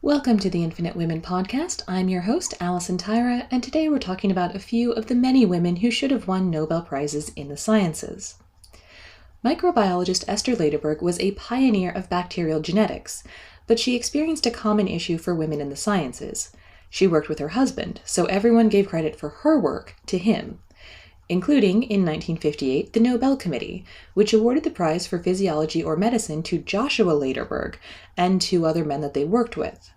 Welcome to the Infinite Women podcast. I'm your host, Allison Tyra, and today we're talking about a few of the many women who should have won Nobel Prizes in the sciences. Microbiologist Esther Lederberg was a pioneer of bacterial genetics, but she experienced a common issue for women in the sciences. She worked with her husband, so everyone gave credit for her work to him, including, in 1958, the Nobel Committee, which awarded the prize for physiology or medicine to Joshua Lederberg and two other men that they worked with.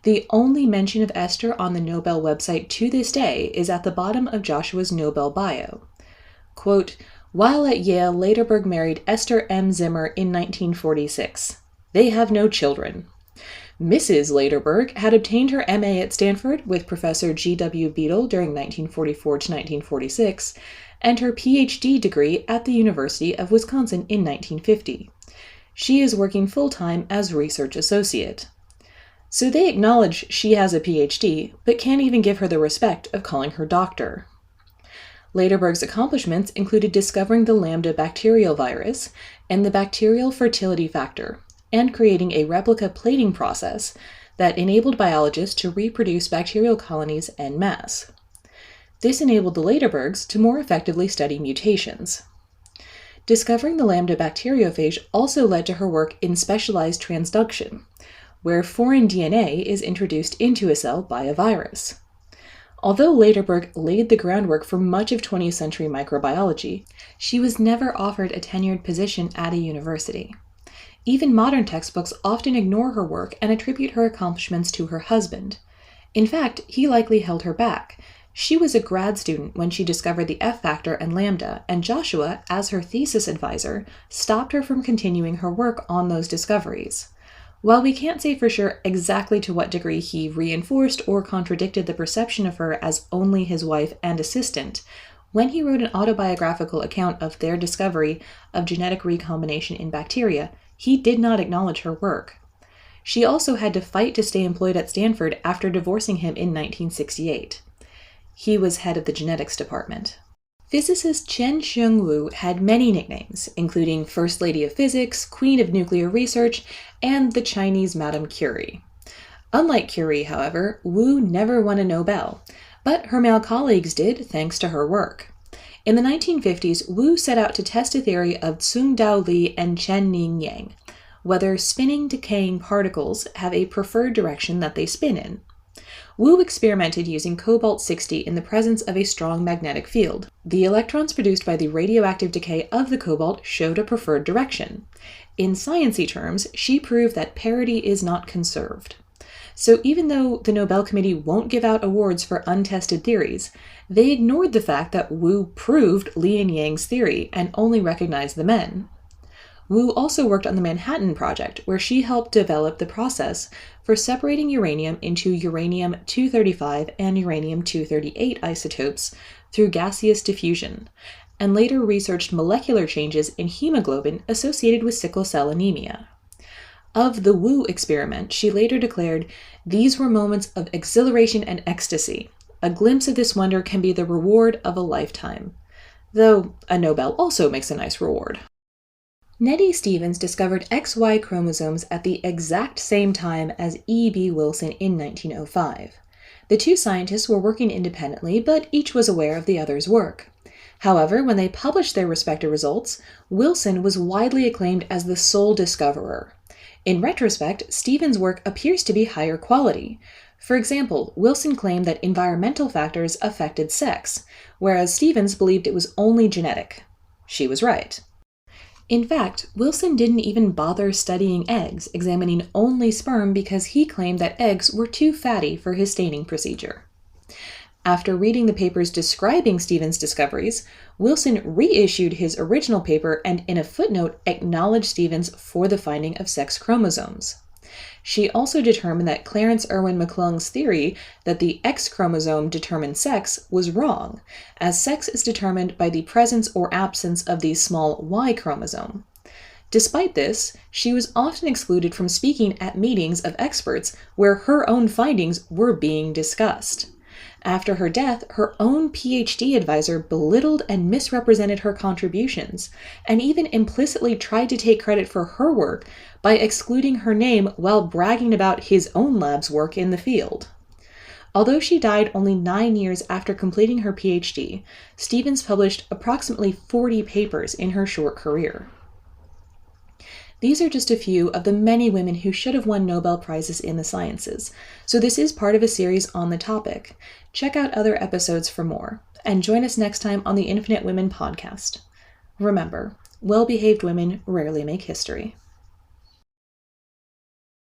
The only mention of Esther on the Nobel website to this day is at the bottom of Joshua's Nobel bio. Quote, "While at Yale, Lederberg married Esther M. Zimmer in 1946. They have no children." Mrs. Lederberg had obtained her MA at Stanford with Professor G.W. Beadle during 1944 to 1946, and her PhD degree at the University of Wisconsin in 1950. She is working full-time as research associate. So they acknowledge she has a PhD, but can't even give her the respect of calling her doctor. Lederberg's accomplishments included discovering the Lambda bacterial virus and the bacterial fertility factor, and creating a replica plating process that enabled biologists to reproduce bacterial colonies en masse. This enabled the Lederbergs to more effectively study mutations. Discovering the Lambda bacteriophage also led to her work in specialized transduction, where foreign DNA is introduced into a cell by a virus. Although Lederberg laid the groundwork for much of 20th century microbiology, she was never offered a tenured position at a university. Even modern textbooks often ignore her work and attribute her accomplishments to her husband. In fact, he likely held her back. She was a grad student when she discovered the F factor and Lambda, and Joshua, as her thesis advisor, stopped her from continuing her work on those discoveries. While we can't say for sure exactly to what degree he reinforced or contradicted the perception of her as only his wife and assistant, when he wrote an autobiographical account of their discovery of genetic recombination in bacteria, he did not acknowledge her work. She also had to fight to stay employed at Stanford after divorcing him in 1968. He was head of the genetics department. Physicist Chen-Hsiung Wu had many nicknames, including First Lady of Physics, Queen of Nuclear Research, and the Chinese Madame Curie. Unlike Curie, however, Wu never won a Nobel, but her male colleagues did thanks to her work. In the 1950s, Wu set out to test a theory of Tsung-Dao Li and Chen-Ning Yang, whether spinning decaying particles have a preferred direction that they spin in. Wu experimented using cobalt-60 in the presence of a strong magnetic field. The electrons produced by the radioactive decay of the cobalt showed a preferred direction. In sciencey terms, she proved that parity is not conserved. So even though the Nobel Committee won't give out awards for untested theories, they ignored the fact that Wu proved Li and Yang's theory and only recognized the men. Wu also worked on the Manhattan Project, where she helped develop the process for separating uranium into uranium-235 and uranium-238 isotopes through gaseous diffusion, and later researched molecular changes in hemoglobin associated with sickle cell anemia. Of the Wu experiment, she later declared, "These were moments of exhilaration and ecstasy. A glimpse of this wonder can be the reward of a lifetime." Though a Nobel also makes a nice reward. Nettie Stevens discovered XY chromosomes at the exact same time as E.B. Wilson in 1905. The two scientists were working independently, but each was aware of the other's work. However, when they published their respective results, Wilson was widely acclaimed as the sole discoverer. In retrospect, Stevens' work appears to be higher quality. For example, Wilson claimed that environmental factors affected sex, whereas Stevens believed it was only genetic. She was right. In fact, Wilson didn't even bother studying eggs, examining only sperm because he claimed that eggs were too fatty for his staining procedure. After reading the papers describing Stevens' discoveries, Wilson reissued his original paper and in a footnote acknowledged Stevens for the finding of sex chromosomes. She also determined that Clarence Irwin McClung's theory that the X chromosome determined sex was wrong, as sex is determined by the presence or absence of the small Y chromosome. Despite this, she was often excluded from speaking at meetings of experts where her own findings were being discussed. After her death, her own PhD advisor belittled and misrepresented her contributions, and even implicitly tried to take credit for her work by excluding her name while bragging about his own lab's work in the field. Although she died only 9 years after completing her PhD, Stevens published approximately 40 papers in her short career. These are just a few of the many women who should have won Nobel Prizes in the sciences, so this is part of a series on the topic. Check out other episodes for more, and join us next time on the Infinite Women podcast. Remember, well-behaved women rarely make history.